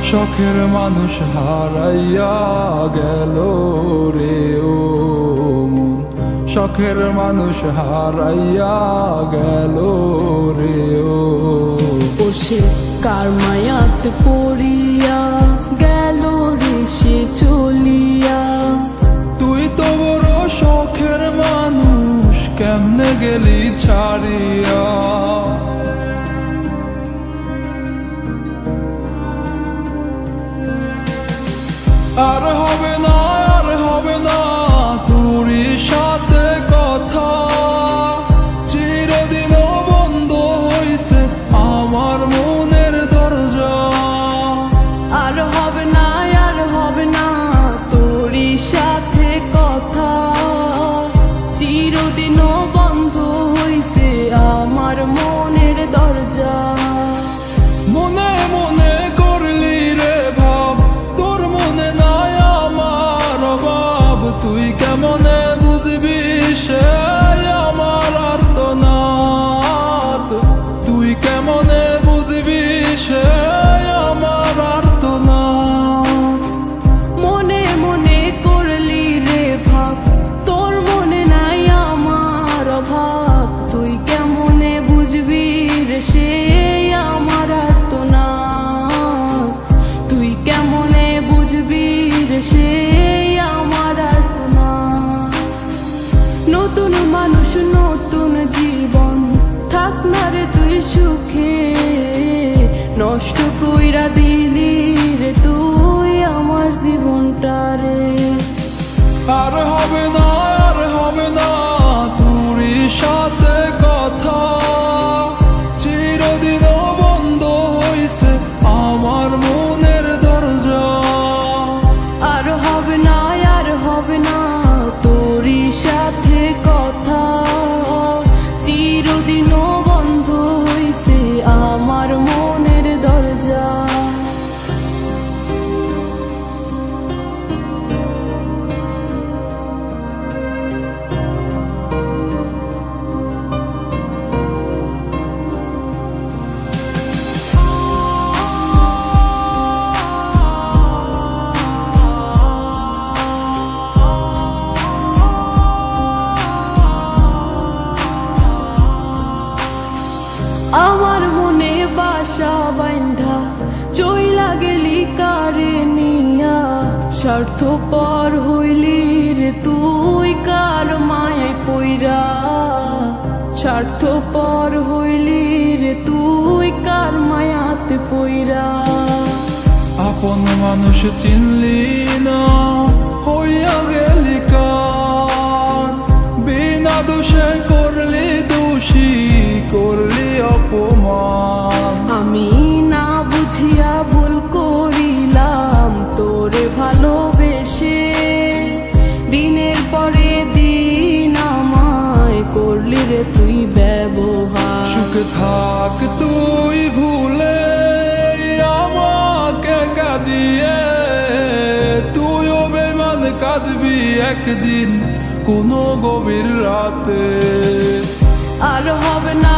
শখের মানুষ হারাইয়া গেল রে ও মন, শখের মানুষ হারাইয়া গেল রে ও। সে কার মায়াত পড়িয়া গেল রে সে চলিয়া। তুই তো বড় শখের মানুষ, কেমনে গেলি ছাড়িয়া। আর হবে না, আর হবে না তোরই সাথে কথা, চিরদিনও বন্ধ হইছে আমার মনের দরজা। আর হবে না, আর হবে না তোরই সাথে কথা, চিরদিনও বন্ধ হইছে আমার মনের দরজা। মনে মনে করলি রে ভাব, তোর মনে নাই আমার অভাব। তুই কেমনে বুঝবি সে আমার আর্তনাদ, তুই কেমনে বুঝবি সে আমার আর্তনাদ। মনে মনে করলি রে ভাব, তোর মনে নাই আমার অভাব। তুই কেমনে বুঝবি রে সে আমার আর্তনাদ, তুই কেমনে বুঝবি রে সে আমার আর্তনাদ। নতুন মানুষ নতুন জীবন, থাক না রে তুই সুখে, নষ্ট কইরা দিলি রে তুই আমার জীবনটা রে। আর হবে না, আর হবে না তোরই সাথে কথা, চিরদিনও বন্ধ হইছে আমার মনের দরজা। আর হবে না, আর হবে না তোরই সাথে কথা, চিরদিনও বন্ধ হইছে আমার মনের দরজা। আমার মনে বাসা বাইন্ধা চইলা গেলি কারে নিয়া, স্বার্থপর হইলি রে তুই কার মায়ায় পইরা। স্বার্থপর হইলি রে তুই কার মায়াতে পইরা। আপন মানুষ চিনলি না, হইয়া গেলি কার। বিনা দোষে করলি দোষী, করলি অপমান। আমি না বুঝিয়া ভুল করিলাম তোরে ভালোবেসে, দিনের পরে দিন আমায় করলি রে তুই ব্যবহার। সুখে থাক তুই ভুলে আমাকে কাঁদিয়ে, তুইও বেমান কাঁদবি একদিন কোনো গভীর রাতে। আর হবে না,